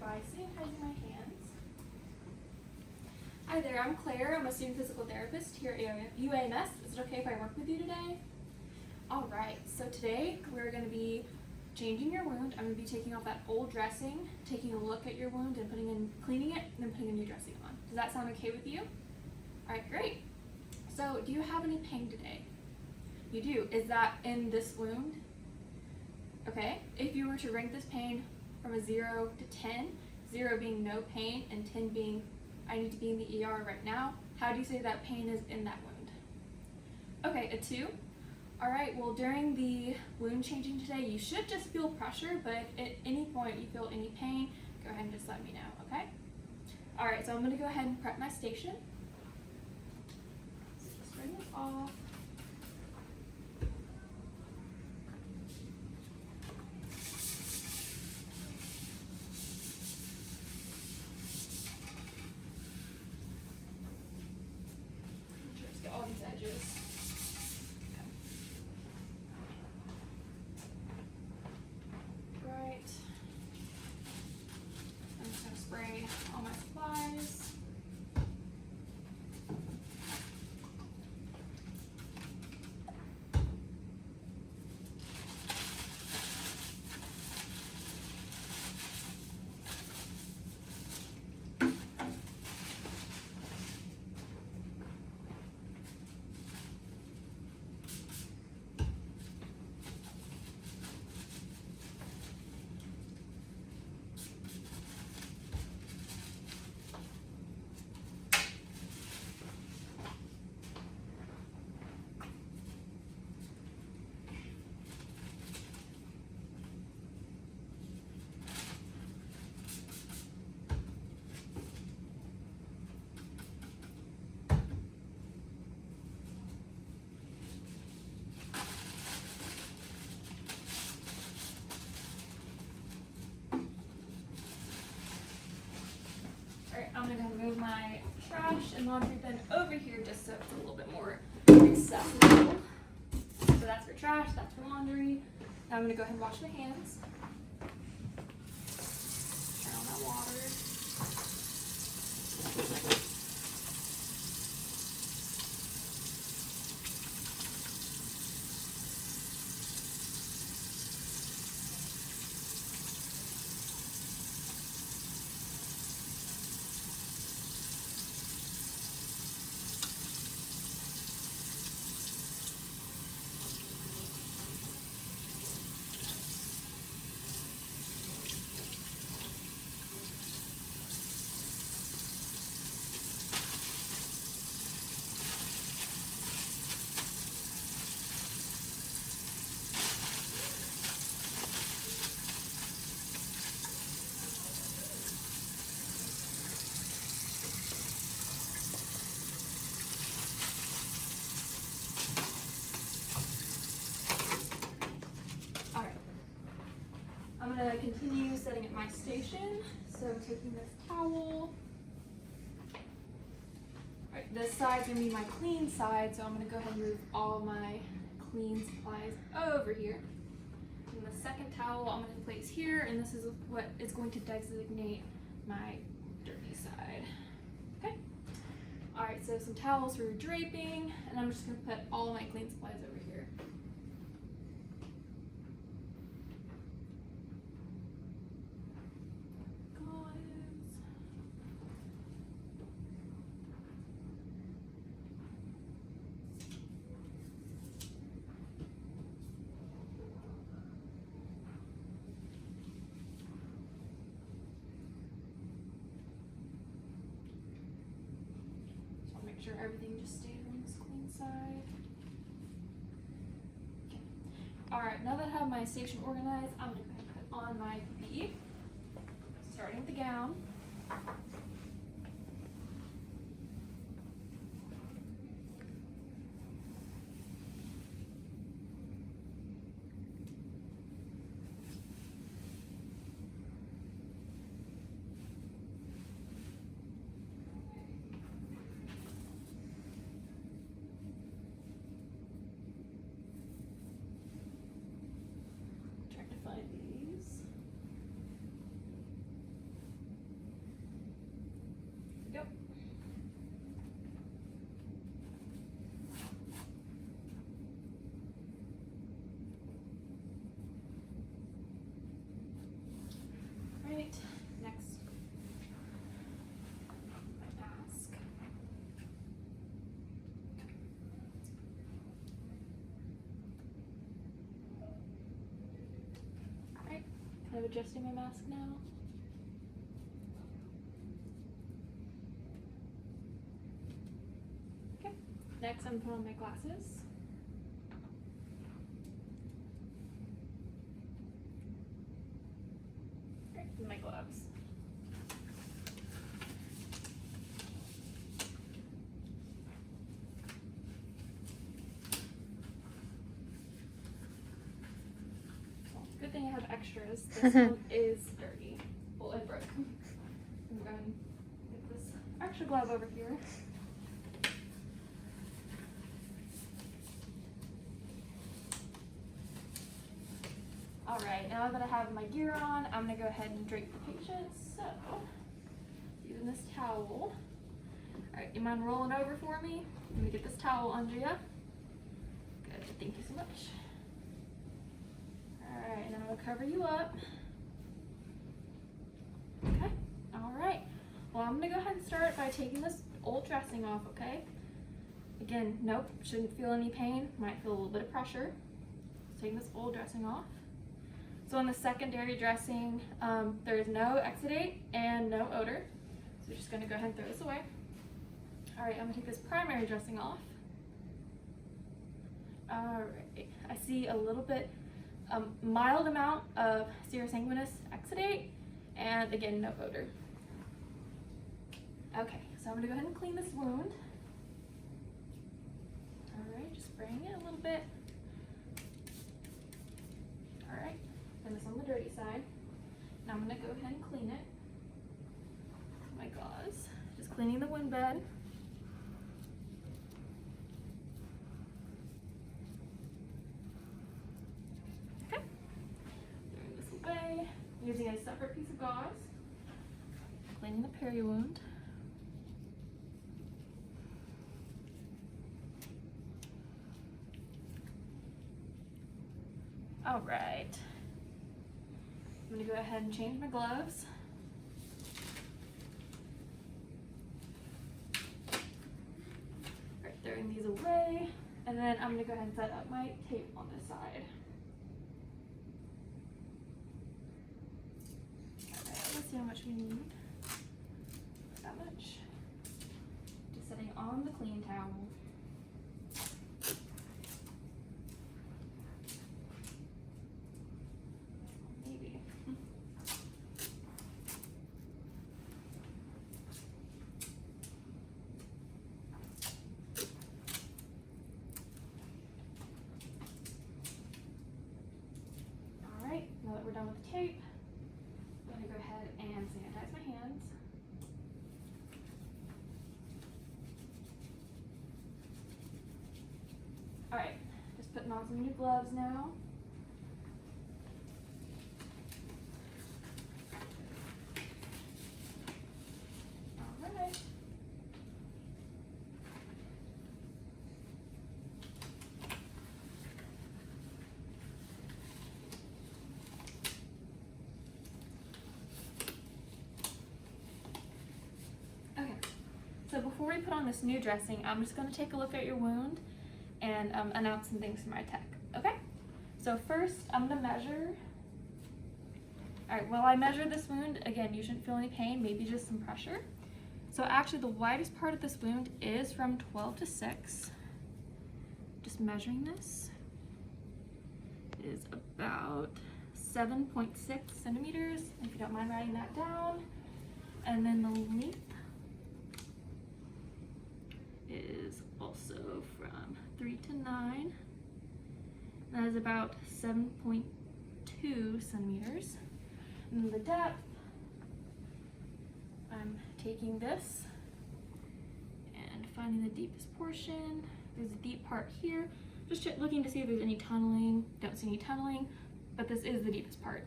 by sanitizing my hands. Hi there, I'm Claire. I'm a student physical therapist here at UAMS. Is it okay if I work with you today? Alright, so today we're going to be changing your wound. I'm going to be taking off that old dressing, taking a look at your wound and cleaning it, and then putting a new dressing on. Does that sound okay with you? Alright, great. So, do you have any pain today? You do. Is that in this wound? Okay. If you were to rank this pain from a 0 to 10, 0 being no pain and 10 being I need to be in the ER right now, how do you say that pain is in that wound? Okay, a 2. Alright, well during the wound changing today, you should just feel pressure, but if at any point you feel any pain, go ahead and just let me know, okay? Alright, so I'm going to go ahead and prep my station. So just bring it off. Just get all these edges. Right. I'm just going to spray all my supplies. Alright, I'm going to move my trash and laundry bin over here just so it's a little bit more accessible. So that's for trash, that's for laundry. Now I'm going to go ahead and wash my hands. Turn on that water. I'm going to continue setting at my station. So taking this towel. Alright, this side's going to be my clean side, so I'm going to go ahead and move all my clean supplies over here. And the second towel I'm going to place here, and this is what is going to designate my dirty side. Okay? Alright, so some towels for draping, and I'm just going to put all my clean supplies over here. Make sure everything just stays on this clean side. Okay. Alright, now that I have my station organized, I'm going to put on my PPE, starting with the gown. of adjusting my mask now. Okay, next I'm putting on my glasses. Right, and my gloves. Good thing I have extras. This one is dirty. Well, it broke. I'm going to get this extra glove over here. Alright, now that I have my gear on, I'm going to go ahead and drape the patient. So, using this towel. Alright, you mind rolling over for me? Let me get this towel under you. Good, thank you so much. Alright, now I'm going to cover you up. Okay, alright. Well, I'm going to go ahead and start by taking this old dressing off, okay? Again, nope, shouldn't feel any pain. Might feel a little bit of pressure. Taking this old dressing off. So on the secondary dressing, there is no exudate and no odor. So we're just going to go ahead and throw this away. Alright, I'm going to take this primary dressing off. Alright, I see a little bit mild amount of serosanguinous exudate, and again, no odor. Okay, so I'm gonna go ahead and clean this wound. Alright, just spraying it a little bit. Alright, and this on the dirty side. Now I'm gonna go ahead and clean it. My gauze. Just cleaning the wound bed. Using a separate piece of gauze, cleaning the peri-wound. All right, I'm gonna go ahead and change my gloves. All right, throwing these away, and then I'm gonna go ahead and set up my tape on this side. Let's see how much we need. Not that much. Just setting on the clean towel. Maybe. All right, now that we're done with the tape, I'm going to go ahead and sanitize my hands. Alright, just putting on some new gloves now. Alright. So before we put on this new dressing, I'm just going to take a look at your wound and announce some things to my tech, okay? So first, I'm going to measure. Alright, while I measure this wound, again, you shouldn't feel any pain, maybe just some pressure. So actually, the widest part of this wound is from 12 to 6. Just measuring this. It is about 7.6 centimeters, if you don't mind writing that down. And then the length is also from 3 to 9. That is about 7.2 centimeters. And then the depth, I'm taking this and finding the deepest portion. There's a deep part here. Just looking to see if there's any tunneling. Don't see any tunneling, but this is the deepest part.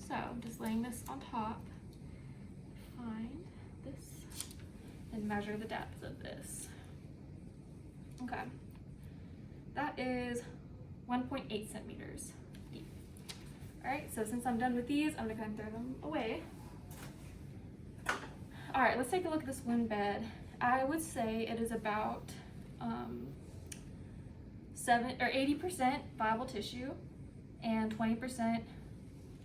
So just laying this on top, find this, and measure the depth of this. Okay, that is 1.8 centimeters deep. All right, so since I'm done with these, I'm gonna go ahead and throw them away. All right, let's take a look at this wound bed. I would say it is about 80% viable tissue and 20%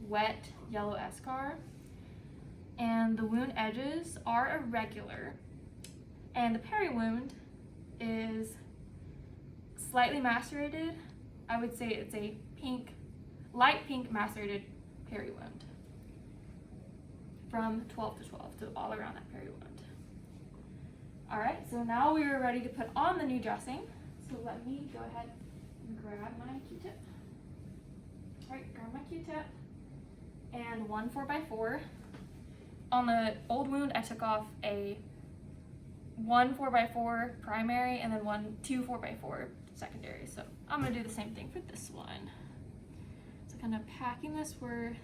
wet yellow eschar, and the wound edges are irregular, and the peri wound is slightly macerated. I would say it's a light pink macerated peri wound from 12 to 12, so all around that peri wound. All right, so now we are ready to put on the new dressing. So let me go ahead and grab my Q-tip. All right, grab my Q-tip and one 4x4. On the old wound, I took off one 4x4 primary and then two 4x4 secondary. So I'm gonna do the same thing for this one. So kind of packing this where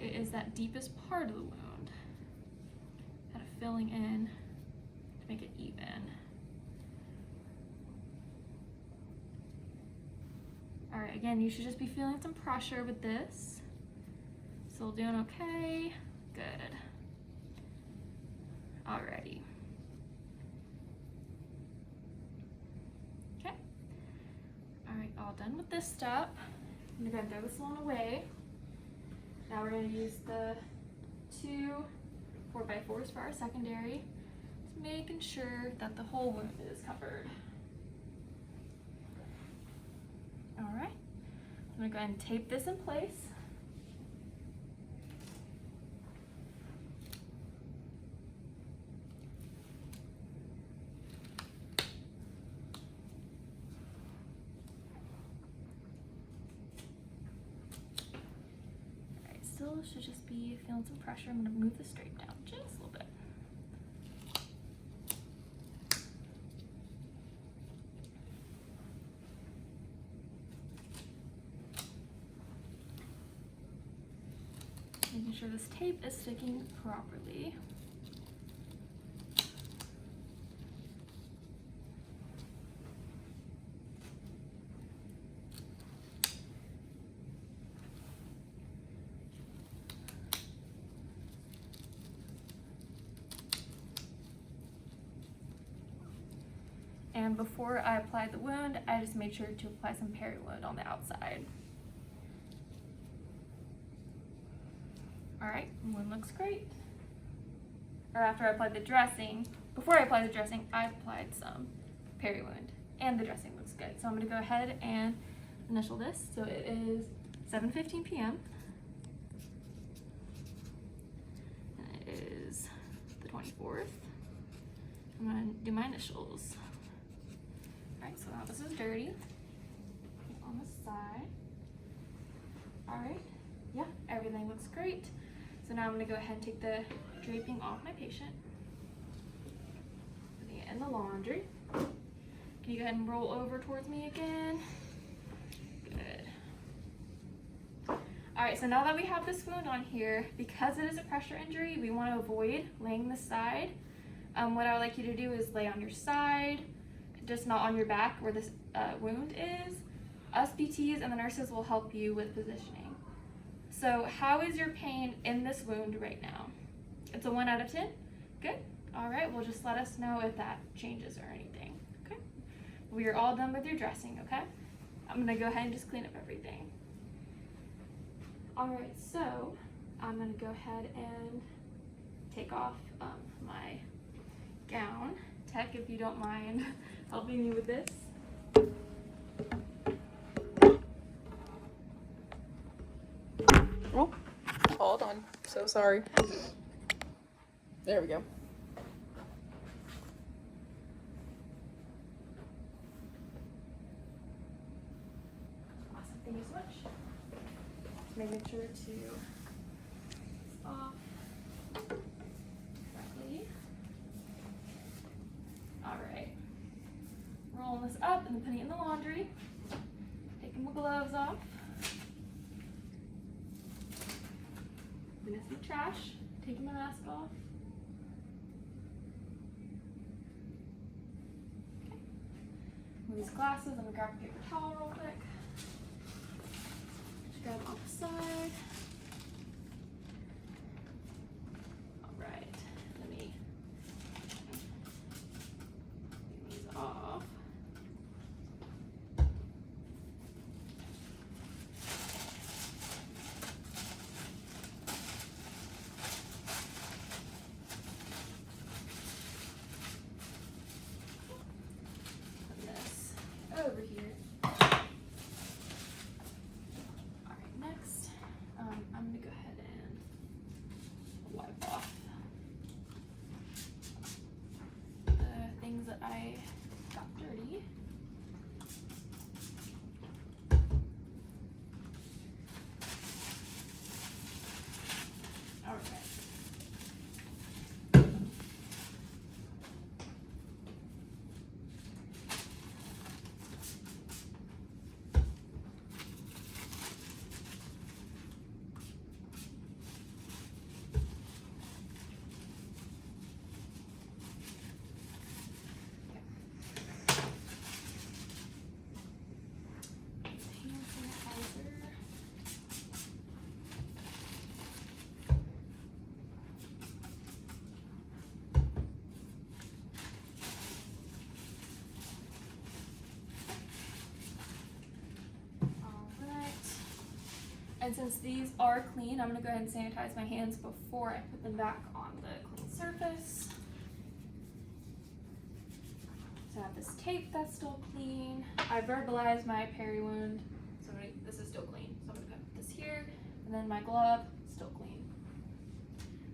it is that deepest part of the wound. Kind of filling in to make it even. All right, again, you should just be feeling some pressure with this. Still doing okay. Good. Alrighty. Okay. Alright, all done with this step. I'm gonna throw this one away. Now we're gonna use the two 4x4s for our secondary. Just making sure that the whole wound is covered. Alright. I'm gonna go ahead and tape this in place. Still should just be feeling some pressure. I'm going to move the straight down just a little bit. Making sure this tape is sticking properly. And before I applied the wound, I just made sure to apply some peri wound on the outside. All right, wound looks great. Or after I applied the dressing, before I applied the dressing, I applied some peri wound, and the dressing looks good. So I'm gonna go ahead and initial this. So it is 7:15 p.m. And it is the 24th. I'm gonna do my initials. Alright, so now this is dirty. On the side. Alright, yeah, everything looks great. So now I'm going to go ahead and take the draping off my patient. Putting it in the laundry. Can you go ahead and roll over towards me again? Good. Alright, so now that we have this wound on here, because it is a pressure injury, we want to avoid laying the side. What I would like you to do is lay on your side, just not on your back where this wound is. Us PTs and the nurses will help you with positioning. So how is your pain in this wound right now? It's a 1 out of 10? Good. All right, well just let us know if that changes or anything, okay? We are all done with your dressing, okay? I'm gonna go ahead and just clean up everything. All right, so I'm gonna go ahead and take off my gown. Tech, if you don't mind helping me with this. Oh, hold on. So sorry. There we go. Awesome, thank you so much. Just making sure to off correctly. All right. Rolling this up and then putting it in the laundry. Taking my gloves off. Putting this in the trash. Taking my mask off. Okay. With these glasses, I'm gonna grab a paper towel real quick. Just grab them off the side. All right. Let me take these off. And since these are clean, I'm gonna go ahead and sanitize my hands before I put them back on the clean surface. So I have this tape that's still clean. I verbalized my peri wound, so this is still clean. So I'm gonna put this here, and then my glove, still clean.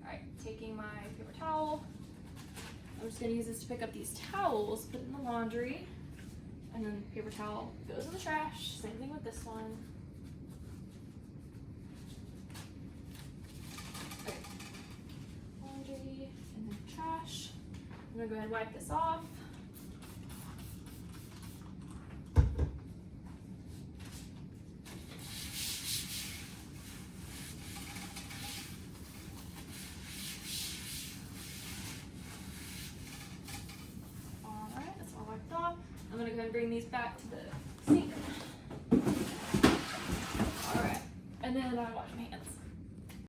All right, taking my paper towel. I'm just gonna use this to pick up these towels, put it in the laundry, and then the paper towel goes in the trash. Same thing with this one. Okay. Laundry, and then trash. I'm gonna go ahead and wipe this off. I'm gonna go ahead and bring these back to the